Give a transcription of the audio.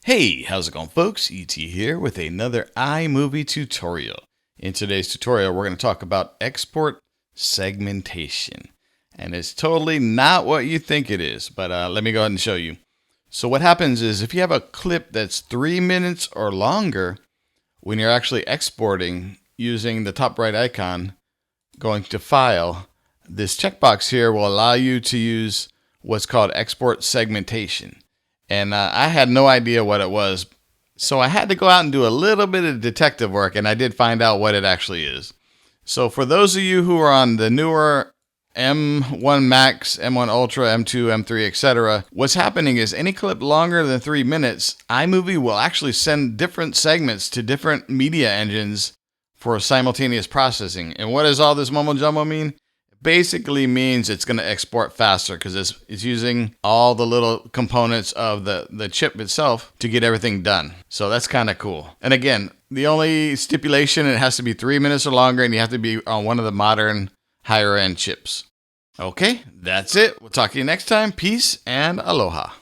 Hey, how's it going, folks? ET here with another iMovie tutorial. In today's tutorial, we're going to talk about export segmentation. And it's totally not what you think it is, but let me go ahead and show you. So what happens is if you have a clip that's 3 minutes or longer, when you're actually exporting using the top right icon, going to File, this checkbox here will allow you to use what's called export segmentation. And I had no idea what it was. So I had to go out and do a little bit of detective work, and I did find out what it actually is. So for those of you who are on the newer M1 Max, M1 Ultra, M2, M3, etc., what's happening is any clip longer than 3 minutes, iMovie will actually send different segments to different media engines for simultaneous processing. And what does all this mumbo jumbo mean? Basically means it's going to export faster because it's using all the little components of the chip itself to get everything done. So that's kind of cool. And again, the only stipulation, it has to be 3 minutes or longer, and you have to be on one of the modern higher end chips. Okay, that's it. We'll talk to you next time. Peace and aloha.